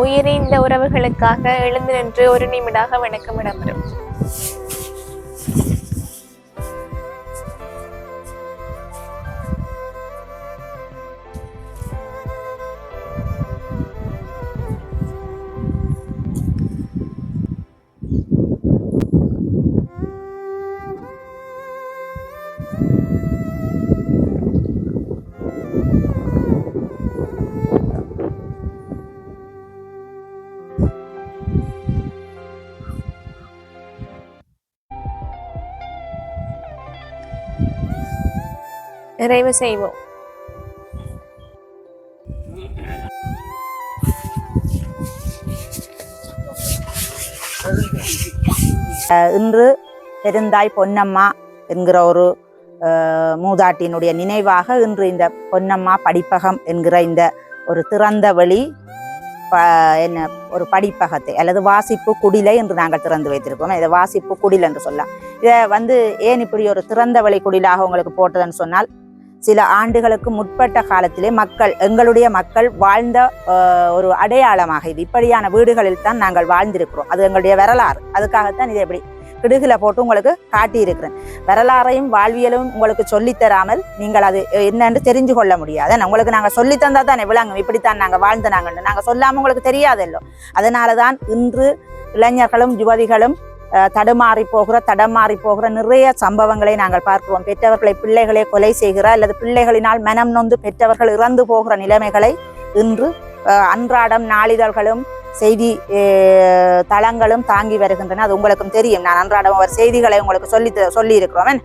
உயிரிந்த உறவுகளுக்காக எழுந்து நின்று ஒரு நிமிடாக வணக்கம் இடம்பெறும். நிறைவு செய்வோம். இன்று பெருந்தாய் பொன்னம்மா என்கிற ஒரு மூதாட்டியினுடைய நினைவாக இன்று இந்த பொன்னம்மா படிப்பகம் என்கிற இந்த ஒரு திறந்த வெளி என்ன ஒரு படிப்பகத்தை அல்லது வாசிப்பு குடிலை என்று நாங்கள் திறந்து வைத்திருக்கோம். இதை வாசிப்பு குடில் என்று சொல்லலாம். இதை ஏன் இப்படி ஒரு திறந்த வெளி குடிலாக உங்களுக்கு போட்டதுன்னு சொன்னால், சில ஆண்டுகளுக்கு முற்பட்ட காலத்திலே எங்களுடைய மக்கள் வாழ்ந்த ஒரு அடையாளமாக இது. இப்படியான வீடுகளில் தான் நாங்கள் வாழ்ந்திருக்கிறோம். அது எங்களுடைய வரலாறு. அதுக்காகத்தான் இதை எப்படி கிடுகில போட்டு உங்களுக்கு காட்டியிருக்கிறேன். வரலாறையும் வாழ்வியலும் உங்களுக்கு சொல்லித்தராமல் நீங்கள் அது என்னன்னு தெரிஞ்சு கொள்ள முடியாது. உங்களுக்கு நாங்கள் சொல்லித்தந்தா தானே விளங்கும். இப்படித்தான் நாங்கள் வாழ்ந்தனாங்கன்னு நாங்கள் சொல்லாமல் உங்களுக்கு தெரியாதல்லோ. அதனால தான் இன்று இளைஞர்களும் யுவதிகளும் தடமாறி போகிற நிறைய சம்பவங்களை நாங்கள் பார்க்கிறோம். பெற்றவர்களை பிள்ளைகளை கொலை செய்கிற அல்லது பிள்ளைகளினால் மனம் நொந்து பெற்றவர்கள் இறந்து போகிற நிலைமைகளை இன்று அன்றாடம் நாளிதழ்களும் செய்தி தளங்களும் தாங்கி வருகின்றன. அது உங்களுக்கும் தெரியும். நான் அன்றாடம் ஒரு செய்திகளை உங்களுக்கு சொல்லி இருக்கிறோம்.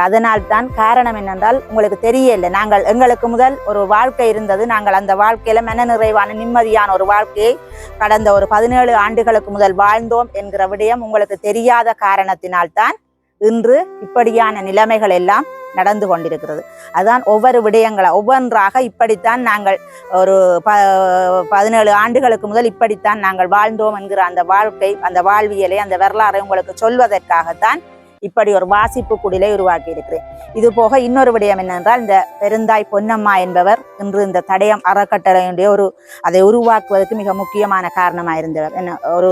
அதனால்தான் காரணம் என்னென்றால் உங்களுக்கு தெரியல. எங்களுக்கு முதல் ஒரு வாழ்க்கை இருந்தது. நாங்கள் அந்த வாழ்க்கையில மன நிறைவான நிம்மதியான ஒரு வாழ்க்கையை கடந்த ஒரு 17 ஆண்டுகளுக்கு முதல் வாழ்ந்தோம் என்கிற விடயம் உங்களுக்கு தெரியாத காரணத்தினால்தான் இன்று இப்படியான நிலைமைகள் எல்லாம் நடந்து கொண்டிருக்கிறது. அதுதான் ஒவ்வொரு ஒவ்வொன்றாக இப்படித்தான் நாங்கள் ஒரு 17 ஆண்டுகளுக்கு முதல் இப்படித்தான் நாங்கள் வாழ்ந்தோம் என்கிற அந்த வாழ்க்கை, அந்த வாழ்வியலை, அந்த வரலாறை உங்களுக்கு சொல்வதற்காகத்தான் இப்படி ஒரு வாசிப்பு குடிலை உருவாக்கி இருக்கிறேன். இது போக இன்னொரு விடயம் என்னென்றால், இந்த பெருந்தாய் பொன்னம்மா என்பவர் இன்று இந்த தடயம் அறக்கட்டளையுடைய அதை உருவாக்குவதற்கு மிக முக்கியமான காரணமாக இருந்தவர். ஒரு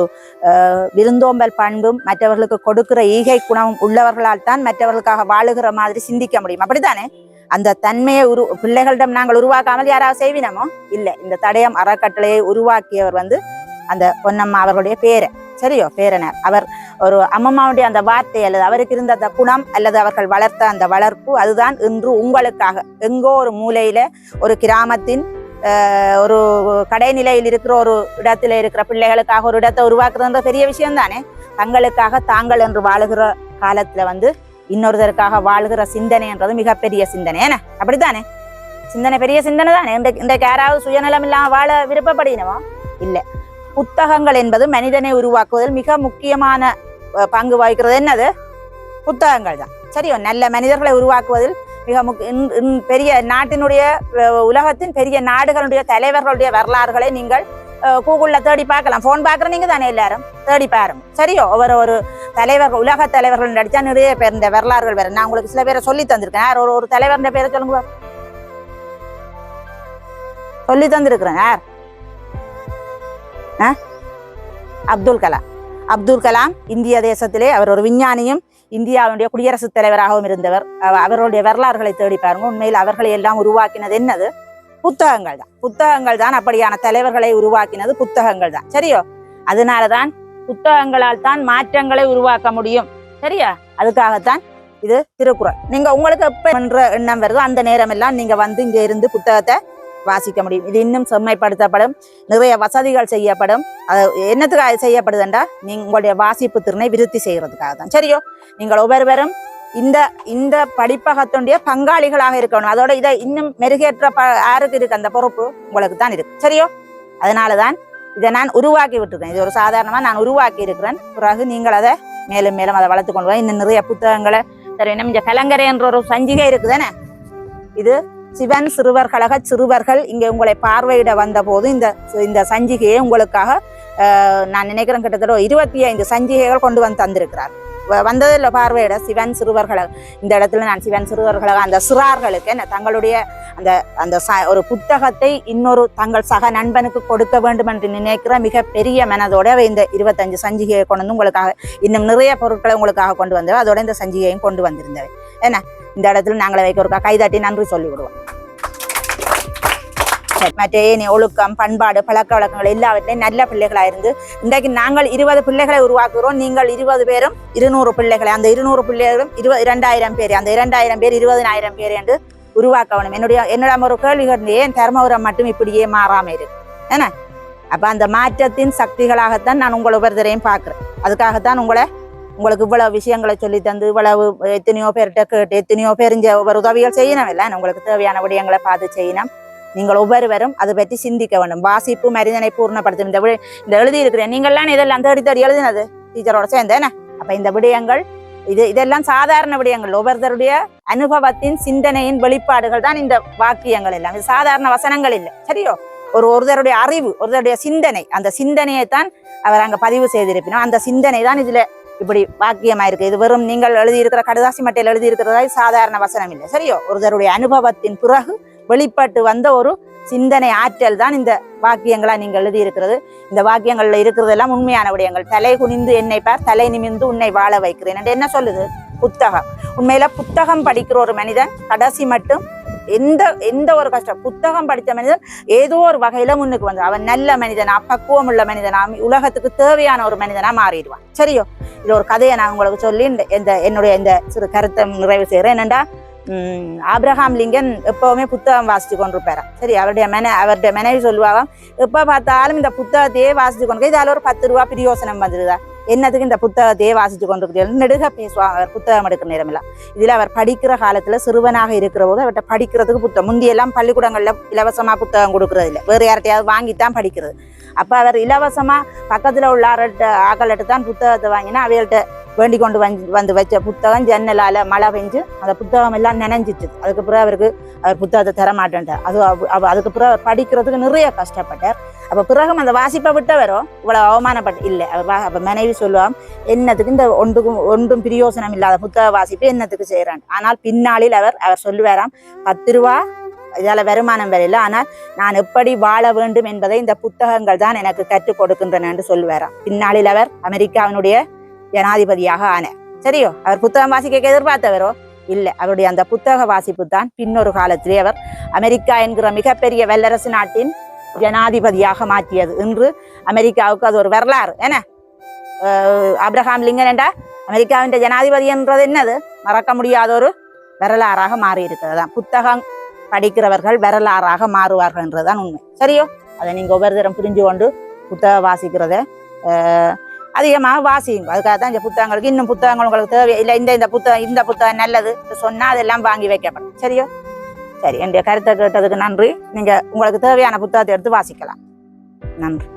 விருந்தோம்பல் பண்பும் மற்றவர்களுக்கு கொடுக்கிற ஈகை குணமும் உள்ளவர்களால் தான் மற்றவர்களுக்காக வாழுகிற மாதிரி சிந்திக்க முடியும். அப்படித்தானே? அந்த தன்மையை பிள்ளைகளிடம் நாங்கள் உருவாக்காமல் யாராவது செய்வினமோ இல்லை. இந்த தடயம் அறக்கட்டளையை உருவாக்கியவர் அந்த பொன்னம்மா அவர்களுடைய பேரனர். அவர் ஒரு அம்மம்மாவுடைய அந்த வார்த்தை அல்லது அவருக்கு இருந்த அந்த குணம் அல்லது அவர்கள் வளர்த்த அந்த வளர்ப்பு, அதுதான் இன்று உங்களுக்காக எங்கோ ஒரு மூலையில ஒரு கிராமத்தின் ஒரு கடைநிலையில் இருக்கிற ஒரு இடத்துல இருக்கிற பிள்ளைகளுக்காக ஒரு இடத்தை உருவாக்குறதுன்ற பெரிய விஷயம் தானே. தங்களுக்காக தாங்கள் என்று வாழுகிற காலத்துல இன்னொருத்தருக்காக வாழுகிற சிந்தனைன்றது மிகப்பெரிய சிந்தனை. என்ன அப்படித்தானே? சிந்தனை பெரிய சிந்தனை தானே. இன்றைக்கு யாராவது சுயநலம் இல்லாம வாழ விருப்பப்படினவோ இல்லை. புத்தகங்கள் என்பது மனிதனை உருவாக்குவதில் மிக முக்கியமான பங்கு வகிக்கிறது. என்னது? புத்தகங்கள் தான். சரியோ? நல்ல மனிதர்களை உருவாக்குவதில் மிக பெரிய நாட்டினுடைய உலகத்தின் பெரிய நாடுகளுடைய தலைவர்களுடைய வரலாறுகளை நீங்கள் கூகுள்ல தேடி பார்க்கலாம். போன் பார்க்குற நீங்க தானே எல்லாரும் தேடி பாருங்க. சரியோ? ஒரு தலைவர்கள், உலக தலைவர்கள் நடிச்சா நிறைய பேர் இந்த வரலாறுகள் வேற. நான் உங்களுக்கு சில பேரை சொல்லி தந்திருக்கேன். ஒரு தலைவருடைய பேரை சொல்லுங்க. சொல்லி தந்திருக்கிறேன். யார்? அப்துல் கலாம் இந்திய தேசத்திலே அவர் ஒரு விஞ்ஞானியும் இந்தியாவுடைய குடியரசுத் தலைவராகவும் இருந்தவர். அவருடைய வரலாறுகளை தேடி பாருங்க. உண்மையில் அவர்களை எல்லாம் உருவாக்கினது என்னது? புத்தகங்கள் தான். அப்படியான தலைவர்களை உருவாக்கினது புத்தகங்கள் தான். சரியோ? அதனாலதான் புத்தகங்களால் தான் மாற்றங்களை உருவாக்க முடியும். சரியா? அதுக்காகத்தான் இது திருக்குறள். நீங்க உங்களுக்கு எப்ப என்ற எண்ணம் வருதோ அந்த நேரம் எல்லாம் நீங்க இங்க இருந்து புத்தகத்தை வாசிக்க முடியும். இது இன்னும் செம்மைப்படுத்தப்படும். நிறைய வசதிகள் செய்யப்படும். அது என்னத்துக்காக செய்யப்படுதுண்டா உங்களுடைய வாசிப்பு திறனை விருத்தி செய்யறதுக்காக தான். சரியோ? நீங்கள் ஒவ்வொருவரும் இந்த படிப்பகத்துடைய பங்காளிகளாக இருக்கணும். அதோட இதை இன்னும் மெருகேற்ற யாருக்கு இருக்கு அந்த பொறுப்பு? உங்களுக்கு தான் இருக்கு. சரியோ? அதனாலதான் இதை நான் உருவாக்கி விட்டுருக்கேன். இது ஒரு சாதாரணமா நான் உருவாக்கி இருக்கிறேன். பிறகு நீங்கள் அதை மேலும் மேலும் அதை வளர்த்து கொண்டு போய் இன்னும் நிறைய புத்தகங்களை தருவேன். இந்த கலங்கரை என்ற ஒரு சஞ்சிகை இருக்குதானே, இது சிவன் சிறுவர் கழக சிறுவர்கள் இங்கே உங்களை பார்வையிட வந்த போது இந்த சஞ்சிகையை உங்களுக்காக நான் நினைக்கிறேன் கிட்டத்தட்ட 25 சஞ்சிகைகள் கொண்டு வந்து தந்திருக்கிறார். வந்ததில்லை பார்வையிட சிவன் சிறுவர்களாக இந்த இடத்துல நான் சிவன் சிறுவர்களாக அந்த சிறார்களுக்கு என்ன தங்களுடைய அந்த அந்த ஒரு புத்தகத்தை இன்னொரு தங்கள் சக நண்பனுக்கு கொடுக்க வேண்டும் என்று நினைக்கிற மிக பெரிய மனதோட இந்த 25 சஞ்சிகையை கொண்டு வந்து உங்களுக்காக இன்னும் நிறைய பொருட்களை உங்களுக்காக கொண்டு வந்தவை. அதோட இந்த சஞ்சிகையும் கொண்டு வந்திருந்தவை. என்ன இந்த இடத்துல நாங்களை வைக்க ஒரு கைதாட்டி நன்றி சொல்லி விடுவோம். மற்ற ஏனி ஒழுக்கம் பண்பாடு பழக்க வழக்கங்கள் எல்லாவற்றையும் நல்ல பிள்ளைகளா இருந்து இன்றைக்கு நாங்கள் 20 பிள்ளைகளை உருவாக்குகிறோம். நீங்கள் 20 பேரும் 200 பிள்ளைகளை அந்த 200 பிள்ளைகளும் 2000 பேர் அந்த 2000 பேர் 20,000 பேர் என்று உருவாக்கணும். என்னோட ஒரு கேள்வி கேட்டு ஏன் தர்மபுரம் மட்டும் இப்படியே மாறாம இருக்கு என்ன? அப்ப அந்த மாற்றத்தின் சக்திகளாகத்தான் நான் உங்களை ஒவ்வொருத்தரையும் பார்க்கிறேன். அதுக்காகத்தான் உங்களுக்கு இவ்வளவு விஷயங்களை சொல்லி தந்து இவ்வளவு எத்தனையோ பேர்கிட்ட கேட்டு எத்தனையோ பேர் ஒவ்வொரு உதவிகள் செய்யணும் இல்லை. உங்களுக்கு தேவையான விடயங்களை பார்த்து செய்யணும். நீங்கள் ஒவ்வொருவரும் அதை பற்றி சிந்திக்க வேண்டும். வாசிப்பு மனிதனை பூர்ணப்படுத்தும். இந்த எழுதி இருக்கிறேன் நீங்கள்லாம் இதெல்லாம் தேடி தேடி எழுதினது டீச்சரோட சேர்ந்தேன். அப்ப இந்த விடயங்கள் இதெல்லாம் சாதாரண விடயங்கள். ஒவ்வொருத்தருடைய அனுபவத்தின் சிந்தனையின் வெளிப்பாடுகள் தான் இந்த வாக்கியங்கள் எல்லாம். இது சாதாரண வசனங்கள் இல்லை. சரியோ? ஒருத்தருடைய அறிவு ஒருத்தருடைய சிந்தனை அந்த சிந்தனையை தான் அவர் அங்க பதிவு செய்திருப்பினோம். அந்த சிந்தனை தான் இதுல இப்படி வாக்கியமா இருக்கு. இது வெறும் நீங்கள் எழுதியிருக்கிற கடுதாசி மட்டையில் எழுதியிருக்கிறதா சாதாரண வசனம் இல்லை. சரியோ? ஒருத்தருடைய அனுபவத்தின் பிறகு வெளிப்பட்டு வந்த ஒரு சிந்தனை ஆற்றல் தான் இந்த வாக்கியங்களா நீங்கள் எழுதி இருக்கிறது. இந்த வாக்கியங்கள்ல இருக்கிறதெல்லாம் உண்மையான விடயங்கள். தலை குனிந்து என்னை பார் தலை நிமிர்ந்து உன்னை வாழ வைக்கிறேன் என்ன சொல்லுது புத்தகம். உண்மையில புத்தகம் படிக்கிற ஒரு மனிதன் கடைசி மட்டும் எந்த ஒரு கஷ்டம் புத்தகம் படித்த மனிதன் ஏதோ ஒரு வகையில முன்னுக்கு வந்து அவன் நல்ல மனிதனா பக்குவம் உள்ள மனிதனா உலகத்துக்கு தேவையான ஒரு மனிதனா மாறிடுவான். சரியோ? இது ஒரு கதையை நான் உங்களுக்கு சொல்லி என்னுடைய இந்த சிறு கருத்தை நிறைவு செய்யறேன். என்னண்டா ஆப்ரஹாம் லிங்கன் எப்பவுமே புத்தகம் வாசிச்சு கொண்டிருப்பாராம். சரி, அவருடைய மனைவி சொல்லுவாங்க எப்ப பார்த்தாலும் இந்த புத்தகத்தையே வாசிச்சு கொண்டு இதால ஒரு 10 ரூபா பிரயோசனம் வந்துருதா என்னத்துக்கு இந்த புத்தகத்தையே வாசிச்சு கொண்டிருக்கிறீர்கள் நெடுக பேசுவாங்க. அவர் புத்தகம் எடுக்கிற நேரமில்ல. இதுல அவர் படிக்கிற காலத்துல சிறுவனாக இருக்கிற போது அவர்கிட்ட படிக்கிறதுக்கு புத்தகம் முந்தியெல்லாம் பள்ளிக்கூடங்கள்ல இலவசமா புத்தகம் கொடுக்கறது இல்லை. வேறு யார்கிட்டையாவது வாங்கித்தான் படிக்கிறது. அப்ப அவர் இலவசமா பக்கத்துல உள்ள ஆக்கள்கிட்ட தான் புத்தகத்தை வாங்கினா அவைகள்கிட்ட வேண்டி கொண்டு வந்து வச்ச புத்தகம் ஜன்னலால மழை பெஞ்சு அந்த புத்தகம் எல்லாம் நினைஞ்சிச்சு. அதுக்கு பிறகு அவர் புத்தகத்தை தர மாட்டேன்ட்டார். அதுக்கு பிறகு அவர் படிக்கிறதுக்கு நிறைய கஷ்டப்பட்டார். அப்ப பிறகும் அந்த வாசிப்பை விட்டவரோ இவ்வளவு அவமானப்பட்டு இல்லை. அப்ப மனைவி சொல்லுவான் என்னத்துக்கு இந்த ஒன்றும் பிரயோசனம் இல்லாத புத்தக வாசிப்பு என்னத்துக்கு செய்யறான். ஆனால் பின்னாளில் அவர் சொல்லுவாராம் 10 ரூபா இதால வருமானம் வரையில ஆனால் நான் எப்படி வாழ வேண்டும் என்பதை இந்த புத்தகங்கள் தான் எனக்கு கற்றுக் கொடுக்கின்றன என்று சொல்லுவாராம். பின்னாளில் அவர் அமெரிக்காவினுடைய ஜனாதிபதியாக ஆனார். சரியோ? அவர் புத்தகம் வாசிக்க எதிர்பார்த்தவரோ இல்லை. அவருடைய அந்த புத்தக வாசிப்பு தான் பின்னொரு காலத்திலே அவர் அமெரிக்கா என்கிற மிகப்பெரிய வல்லரசு நாட்டின் ஜனாதிபதியாக மாற்றியது. இன்று அமெரிக்காவுக்கு அது ஒரு வரலாறு. என்ன ஆப்ரஹாம் லிங்கன் என்றா அமெரிக்காவின் ஜனாதிபதி என்றது என்னது மறக்க முடியாத ஒரு வரலாறாக மாறி இருக்கிறது. புத்தகம் படிக்கிறவர்கள் வரலாறாக மாறுவார்கள் என்றதுதான் உண்மை. சரியோ? அதை நீங்க ஒவ்வொரு தரம் புரிஞ்சு கொண்டு புத்தகம் வாசிக்கிறத அதிகமாக வாசிங்க. அதுக்காக தான் இந்த புத்தகங்களுக்கு இன்னும் புத்தகங்கள் உங்களுக்கு தேவை இல்லை. இந்த புத்தகம் நல்லது சொன்னா அதெல்லாம் வாங்கி வைக்கப்படும். சரியோ? சரி, என்னுடைய கருத்தை கேட்டதுக்கு நன்றி. நீங்க உங்களுக்கு தேவையான புத்தகத்தை எடுத்து வாசிக்கலாம். நன்றி.